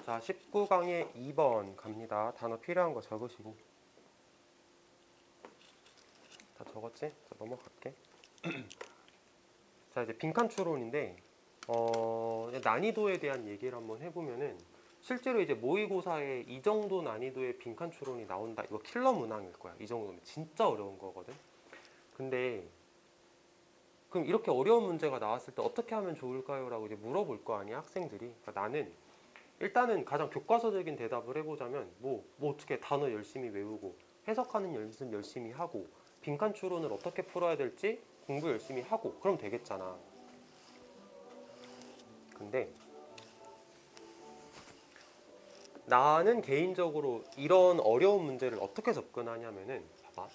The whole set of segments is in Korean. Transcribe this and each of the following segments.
자, 19강의 2번 갑니다. 단어 필요한 거 적으시고. 다 적었지? 자, 넘어갈게. 자, 이제 빈칸 추론인데 난이도에 대한 얘기를 한번 해보면은 실제로 이제 모의고사에 이 정도 난이도의 빈칸 추론이 나온다. 이거 킬러 문항일 거야. 이 정도면 진짜 어려운 거거든. 근데 그럼 이렇게 어려운 문제가 나왔을 때 어떻게 하면 좋을까요? 라고 이제 물어볼 거 아니야, 학생들이. 그러니까 나는 일단은 가장 교과서적인 대답을 해보자면 뭐 어떻게 단어 열심히 외우고 해석하는 연습 열심히 하고 빈칸 추론을 어떻게 풀어야 될지 공부 열심히 하고 그럼 되겠잖아. 근데 나는 개인적으로 이런 어려운 문제를 어떻게 접근하냐면은 봐봐.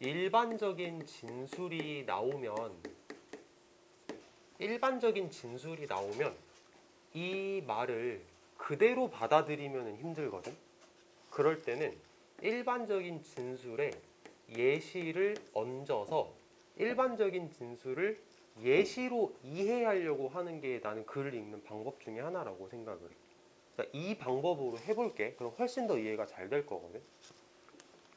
일반적인 진술이 나오면 이 말을 그대로 받아들이면 힘들거든. 그럴 때는 일반적인 진술에 예시를 얹어서 일반적인 진술을 예시로 이해하려고 하는 게 나는 글을 읽는 방법 중에 하나라고 생각을 해. 자, 이 방법으로 해볼게. 그럼 훨씬 더 이해가 잘 될 거거든.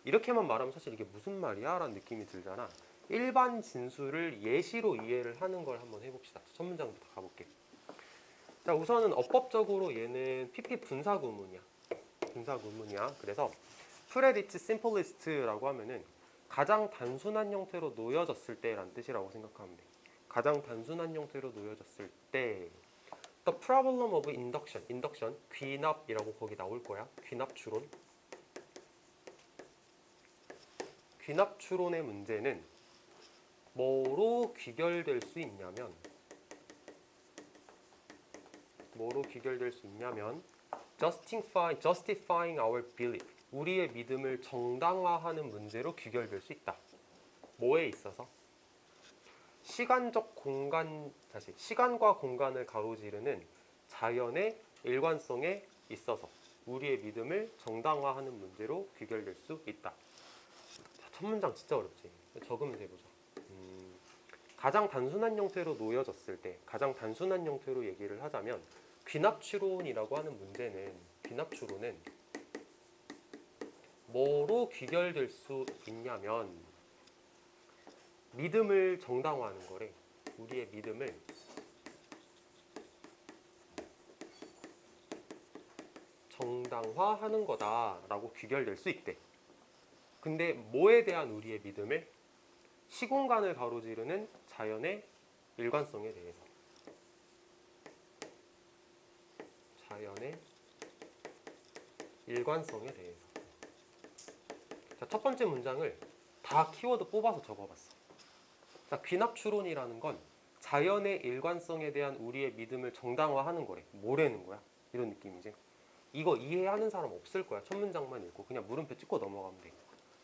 이렇게만 말하면 사실 이게 무슨 말이야? 라는 느낌이 들잖아. 일반 진술을 예시로 이해를 하는 걸 한번 해봅시다. 첫 문장부터 가볼게. 자, 우선은 어법적으로 얘는 PP 분사구문이야. 그래서 프레디츠 심플리스트라고 하면은 가장 단순한 형태로 놓여졌을 때라는 뜻이라고 생각하면 돼. 가장 단순한 형태로 놓여졌을 때 The problem of induction, 귀납이라고 거기 나올 거야. 귀납 추론. 귀납 추론의 문제는 뭐로 귀결될 수 있냐면 justifying our belief, 우리의 믿음을 정당화하는 문제로 귀결될 수 있다. 뭐에 있어서? 시간과 공간을 가로지르는 자연의 일관성에 있어서 우리의 믿음을 정당화하는 문제로 귀결될 수 있다. 자, 첫 문장 진짜 어렵지? 적으면서 해보자. 가장 단순한 형태로 놓여졌을 때, 가장 단순한 형태로 얘기를 하자면 귀납추론이라고 하는 문제는, 귀납추론은 뭐로 귀결될 수 있냐면 믿음을 정당화하는 거래. 우리의 믿음을 정당화하는 거다라고 귀결될 수 있대. 근데 뭐에 대한 우리의 믿음을? 시공간을 가로지르는 자연의 일관성에 대해서. 자연의 일관성에 대해서. 자, 첫 번째 문장을 다 키워드 뽑아서 적어봤어. 자, 귀납추론이라는 건 자연의 일관성에 대한 우리의 믿음을 정당화하는 거래. 뭐라는 거야? 이런 느낌이지. 이거 이해하는 사람 없을 거야. 첫 문장만 읽고 그냥 물음표 찍고 넘어가면 돼.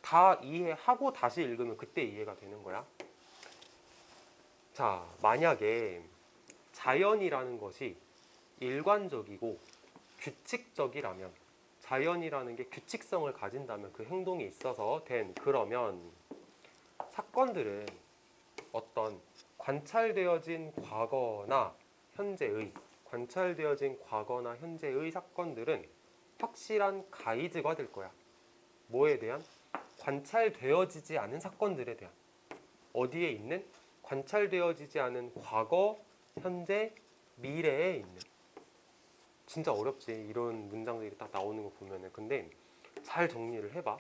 다 이해하고 다시 읽으면 그때 이해가 되는 거야. 자, 만약에 자연이라는 것이 일관적이고 규칙적이라면, 자연이라는 게 규칙성을 가진다면, 그 행동에 있어서 그러면 사건들은 어떤 관찰되어진 과거나 현재의 사건들은 확실한 가이드가 될 거야. 뭐에 대한? 관찰되어지지 않은 사건들에 대한. 어디에 있는? 관찰되어지지 않은 과거, 현재, 미래에 있는. 진짜 어렵지, 이런 문장들이 딱 나오는 거 보면은. 근데 잘 정리를 해봐.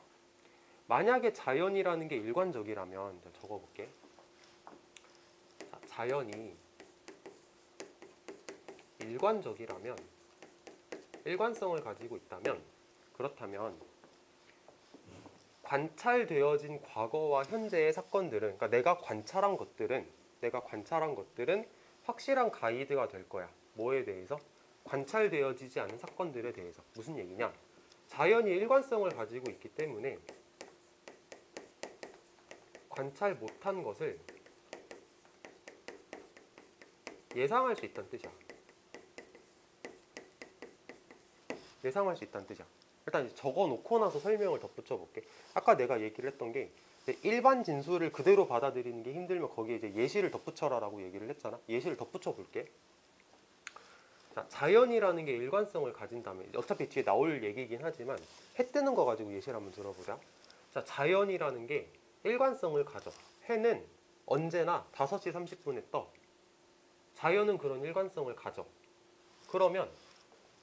만약에 자연이라는 게 일관적이라면, 적어볼게. 자, 자연이 일관적이라면, 일관성을 가지고 있다면, 그렇다면 관찰되어진 과거와 현재의 사건들은, 그러니까 내가 관찰한 것들은 확실한 가이드가 될 거야. 뭐에 대해서? 관찰되어지지 않은 사건들에 대해서. 무슨 얘기냐? 자연이 일관성을 가지고 있기 때문에 관찰 못한 것을 예상할 수 있다는 뜻이야. 예상할 수 있다는 뜻이야. 일단 이제 적어놓고 나서 설명을 덧붙여 볼게. 아까 내가 얘기를 했던 게 일반 진술을 그대로 받아들이는 게 힘들면 거기에 이제 예시를 덧붙여라 라고 얘기를 했잖아. 예시를 덧붙여 볼게. 자, 자연이라는 게 일관성을 가진다면, 어차피 뒤에 나올 얘기이긴 하지만 해 뜨는 거 가지고 예시를 한번 들어보자. 자, 자연이라는 게 일관성을 가져. 해는 언제나 5시 30분에 떠. 자연은 그런 일관성을 가져. 그러면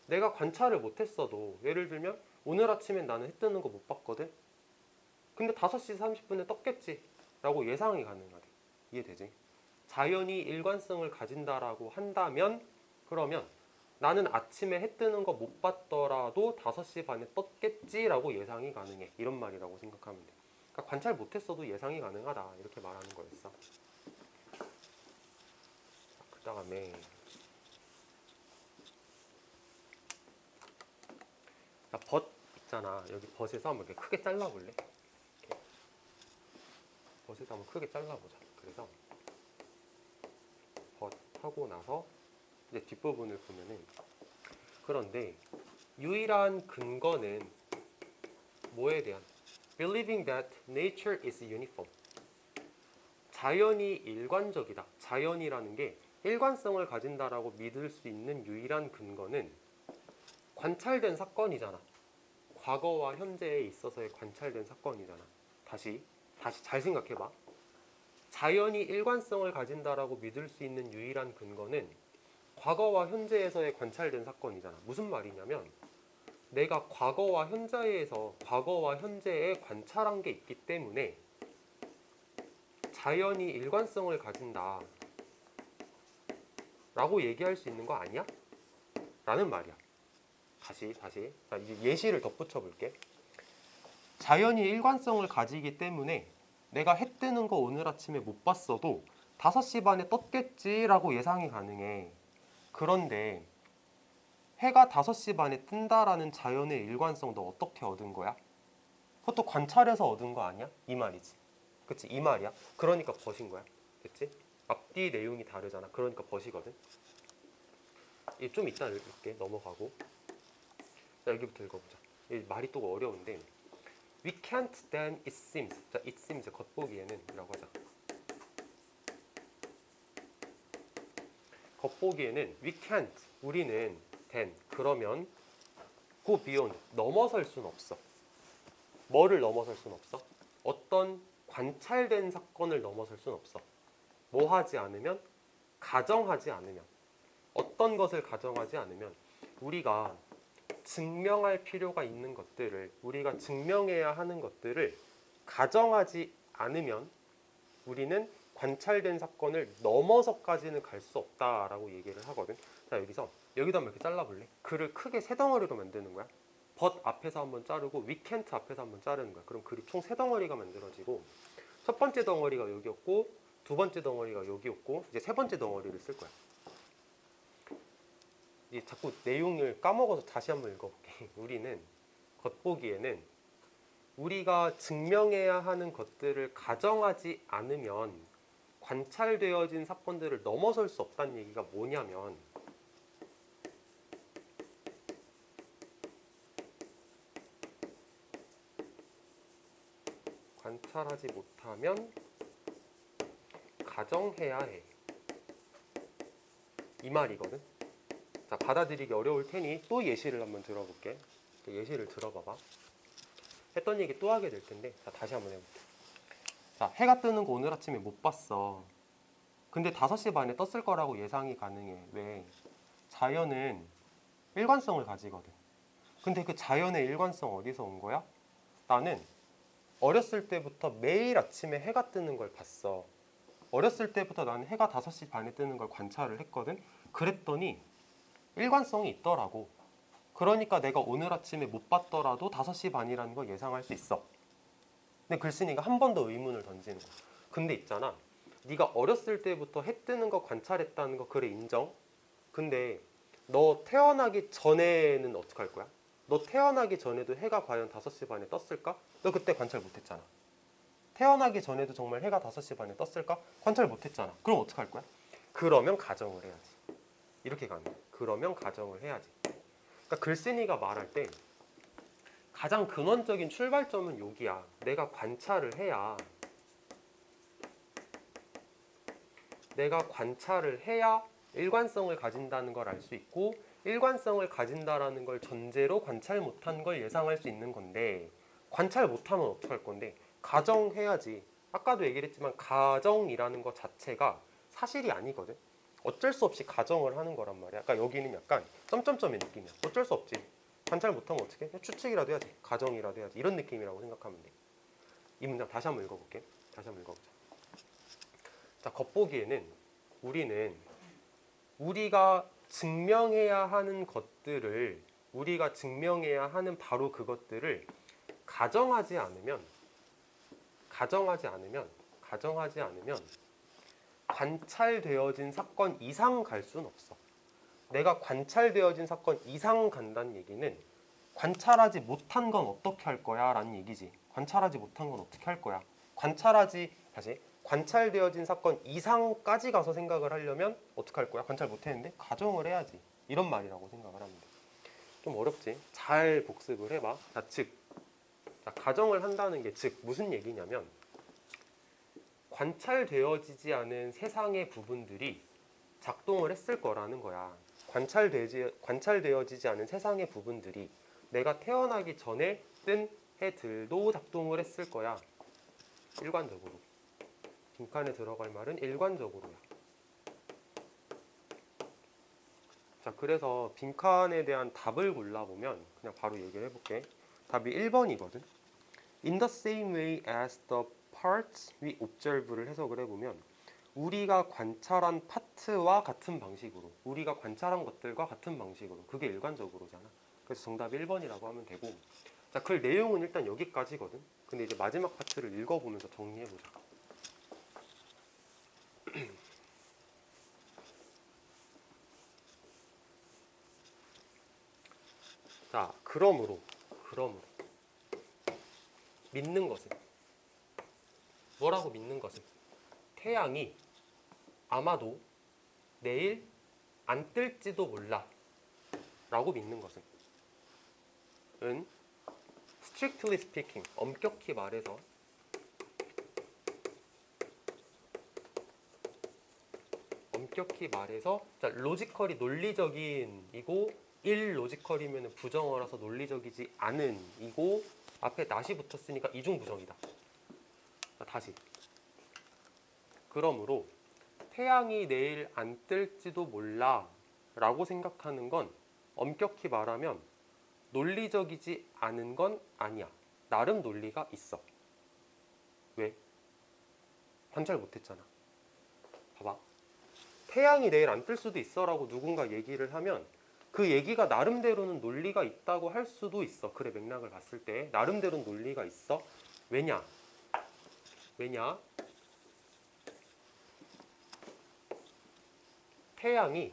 내가 관찰을 못했어도, 예를 들면 오늘 아침엔 나는 해 뜨는 거 못 봤거든. 근데 5시 30분에 떴겠지 라고 예상이 가능하대. 이해되지? 자연이 일관성을 가진다라고 한다면, 그러면 나는 아침에 해 뜨는 거 못 봤더라도 5시 반에 떴겠지라고 예상이 가능해. 이런 말이라고 생각하면 돼. 그러니까 관찰 못했어도 예상이 가능하다, 이렇게 말하는 거였어. 그 다음에 벗 있잖아. 여기 벗에서 한번 이렇게 크게 잘라볼래? 이렇게. 벗에서 한번 크게 잘라보자. 그래서 벗 하고 나서 이제 뒷부분을 보면은, 그런데 유일한 근거는 뭐에 대한? Believing that nature is uniform. 자연이 일관적이다. 자연이라는 게 일관성을 가진다라고 믿을 수 있는 유일한 근거는 관찰된 사건이잖아. 과거와 현재에 있어서의 관찰된 사건이잖아. 다시 잘 생각해봐. 자연이 일관성을 가진다라고 믿을 수 있는 유일한 근거는 과거와 현재에서의 관찰된 사건이잖아. 무슨 말이냐면, 내가 과거와 현재에 관찰한 게 있기 때문에 자연이 일관성을 가진다 라고 얘기할 수 있는 거 아니야? 라는 말이야. 다시. 자, 이제 예시를 덧붙여 볼게. 자연이 일관성을 가지기 때문에 내가 해 뜨는 거 오늘 아침에 못 봤어도 5시 반에 떴겠지라고 예상이 가능해. 그런데 해가 5시 반에 뜬다라는 자연의 일관성 너 어떻게 얻은 거야? 그것도 관찰해서 얻은 거 아니야? 이 말이지. 그치? 이 말이야. 그러니까 벗인 거야. 그치? 앞뒤 내용이 다르잖아. 그러니까 벗이거든. 좀 이따 읽을게. 넘어가고. 자, 여기부터 읽어보자. 말이 또 어려운데, We can't then it seems. 자, it seems 겉보기에는 이라고 하자. 겉보기에는 we can't, 우리는 then, 그러면 go beyond, 넘어설 순 없어. 뭐를 넘어설 순 없어? 어떤 관찰된 사건을 넘어설 순 없어. 뭐 하지 않으면? 가정하지 않으면. 어떤 것을 가정하지 않으면? 우리가 증명할 필요가 있는 것들을, 우리가 증명해야 하는 것들을 가정하지 않으면 우리는 관찰된 사건을 넘어서까지는 갈 수 없다라고 얘기를 하거든. 자, 여기다 한번 이렇게 잘라볼래? 글을 크게 세 덩어리로 만드는 거야. 벗 앞에서 한번 자르고 we can't 앞에서 한번 자르는 거야. 그럼 글이 총 세 덩어리가 만들어지고, 첫 번째 덩어리가 여기였고, 두 번째 덩어리가 여기였고, 이제 세 번째 덩어리를 쓸 거야. 자꾸 내용을 까먹어서 다시 한번 읽어볼게. 우리는 겉보기에는 우리가 증명해야 하는 것들을 가정하지 않으면 관찰되어진 사건들을 넘어설 수 없다는 얘기가 뭐냐면, 관찰하지 못하면 가정해야 해. 이 말이거든. 자, 받아들이기 어려울 테니 또 예시를 한번 들어볼게. 예시를 들어봐봐. 했던 얘기 또 하게 될 텐데, 자, 다시 한번 해볼게. 자, 해가 뜨는 거 오늘 아침에 못 봤어. 근데 5시 반에 떴을 거라고 예상이 가능해. 왜? 자연은 일관성을 가지거든. 근데 그 자연의 일관성 어디서 온 거야? 나는 어렸을 때부터 매일 아침에 해가 뜨는 걸 봤어. 어렸을 때부터 나는 해가 5시 반에 뜨는 걸 관찰을 했거든. 그랬더니 일관성이 있더라고. 그러니까 내가 오늘 아침에 못 봤더라도 5시 반이라는 걸 예상할 수 있어. 근데 글쓴이가 한 번 더 의문을 던지는 거야. 근데 있잖아, 네가 어렸을 때부터 해 뜨는 거 관찰했다는 거, 그래, 인정. 근데 너 태어나기 전에는 어떡할 거야? 너 태어나기 전에도 해가 과연 5시 반에 떴을까? 너 그때 관찰 못했잖아. 태어나기 전에도 정말 해가 5시 반에 떴을까? 관찰 못했잖아. 그럼 어떡할 거야? 그러면 가정을 해야지. 이렇게 가는 거야. 그러면 가정을 해야지. 그러니까 글쓴이가 말할 때 가장 근원적인 출발점은 여기야. 내가 관찰을 해야 일관성을 가진다는 걸 알 수 있고 일관성을 가진다라는 걸 전제로 관찰 못한 걸 예상할 수 있는 건데 관찰 못하면 어떡할 건데 가정해야지. 아까도 얘기를 했지만 가정이라는 것 자체가 사실이 아니거든. 어쩔 수 없이 가정을 하는 거란 말이야. 그러니까 여기는 약간 점점점의 느낌이야. 어쩔 수 없지. 관찰 못하면 어떻게? 추측이라도 해야지. 가정이라도 해야지. 이런 느낌이라고 생각하면 돼. 이 문장 다시 한번 읽어볼게. 다시 한번 읽어보자. 자, 겉보기에는 우리는 우리가 증명해야 하는 것들을 우리가 증명해야 하는 바로 그것들을 가정하지 않으면 관찰되어진 사건 이상 갈 수는 없어. 내가 관찰되어진 사건 이상 간다는 얘기는 관찰하지 못한 건 어떻게 할 거야? 라는 얘기지. 관찰하지 못한 건 어떻게 할 거야? 관찰되어진 사건 이상까지 가서 생각을 하려면 어떻게 할 거야? 관찰 못했는데 가정을 해야지. 이런 말이라고 생각을 합니다. 좀 어렵지? 잘 복습을 해봐. 가정을 한다는 게 즉 무슨 얘기냐면 관찰되어지지 않은 세상의 부분들이 작동을 했을 거라는 거야. 관찰되어지지 않은 세상의 부분들이 내가 태어나기 전에 뜬 해들도 작동을 했을 거야. 일관적으로. 빈칸에 들어갈 말은 일관적으로야. 자, 그래서 빈칸에 대한 답을 골라보면 그냥 바로 얘기를 해볼게. 답이 1번이거든. In the same way as the parts we observe를 해석을 해보면 우리가 관찰한 파트와 같은 방식으로 우리가 관찰한 것들과 같은 방식으로 그게 일관적으로잖아. 그래서 정답이 1번이라고 하면 되고 자, 글 내용은 일단 여기까지거든. 근데 이제 마지막 파트를 읽어보면서 정리해보자. 자, 그러므로 믿는 것은 뭐라고 믿는 것은 태양이 아마도 내일 안 뜰지도 몰라 라고 믿는 것은 strictly speaking 엄격히 말해서 자, 로지컬이 논리적인이고 일로지컬이면 부정어라서 논리적이지 않은 이고 앞에 not이 붙었으니까 이중부정이다. 자, 다시 그러므로 태양이 내일 안 뜰지도 몰라 라고 생각하는 건 엄격히 말하면 논리적이지 않은 건 아니야. 나름 논리가 있어. 왜? 관찰 못했잖아. 봐봐. 태양이 내일 안 뜰 수도 있어 라고 누군가 얘기를 하면 그 얘기가 나름대로는 논리가 있다고 할 수도 있어. 그래, 맥락을 봤을 때 나름대로는 논리가 있어. 왜냐? 태양이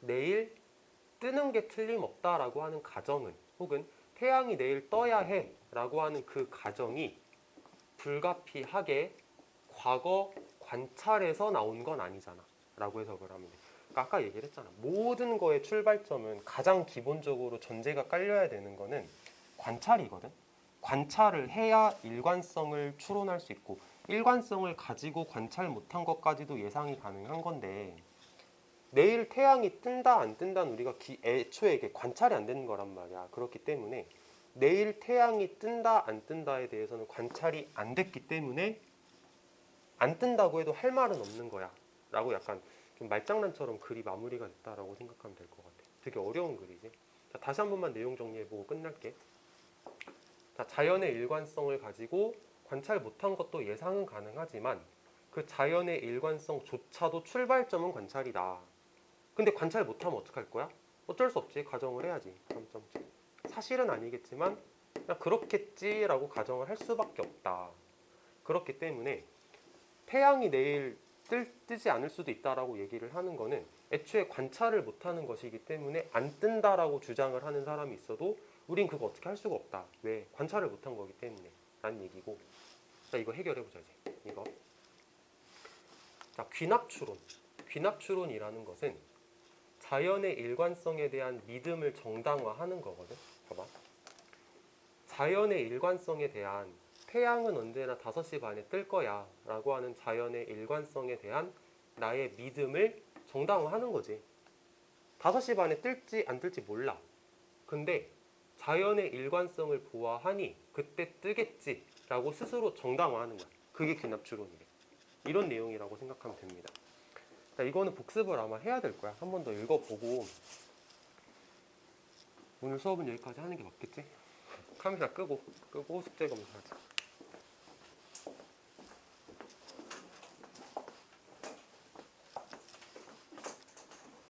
내일 뜨는 게 틀림없다라고 하는 가정은 혹은 태양이 내일 떠야 해라고 하는 그 가정이 불가피하게 과거 관찰에서 나온 건 아니잖아 라고 해석을 하면 돼. 그러니까 아까 얘기를 했잖아. 모든 거의 출발점은 가장 기본적으로 전제가 깔려야 되는 거는 관찰이거든. 관찰을 해야 일관성을 추론할 수 있고 일관성을 가지고 관찰 못한 것까지도 예상이 가능한 건데 내일 태양이 뜬다 안 뜬다는 우리가 애초에 이게 관찰이 안 되는 거란 말이야. 그렇기 때문에 내일 태양이 뜬다 안 뜬다에 대해서는 관찰이 안 됐기 때문에 안 뜬다고 해도 할 말은 없는 거야 라고 약간 좀 말장난처럼 글이 마무리가 됐다라고 생각하면 될 것 같아. 되게 어려운 글이지. 자, 다시 한 번만 내용 정리해보고 끝날게. 자, 자연의 일관성을 가지고 관찰 못한 것도 예상은 가능하지만 그 자연의 일관성조차도 출발점은 관찰이다. 근데 관찰 못하면 어떡할 거야? 어쩔 수 없지. 가정을 해야지. 사실은 아니겠지만 그냥 그렇겠지라고 가정을 할 수밖에 없다. 그렇기 때문에 태양이 내일 뜨지 않을 수도 있다라고 얘기를 하는 거는 애초에 관찰을 못하는 것이기 때문에 안 뜬다라고 주장을 하는 사람이 있어도 우린 그거 어떻게 할 수가 없다. 왜? 관찰을 못한 거기 때문에 라는 얘기고. 자, 이거 해결해보자 이제. 이거. 자, 귀납추론이라는 것은 자연의 일관성에 대한 믿음을 정당화하는 거거든. 봐봐. 자연의 일관성에 대한 태양은 언제나 5시 반에 뜰 거야 라고 하는 자연의 일관성에 대한 나의 믿음을 정당화하는 거지. 5시 반에 뜰지 안 뜰지 몰라. 근데 자연의 일관성을 보아하니 그때 뜨겠지라고 스스로 정당화하는 거야. 그게 귀납 추론이래. 이런 내용이라고 생각하면 됩니다. 자, 이거는 복습을 아마 해야 될 거야. 한 번 더 읽어보고 오늘 수업은 여기까지 하는 게 맞겠지? 카메라 끄고 숙제 검사하자.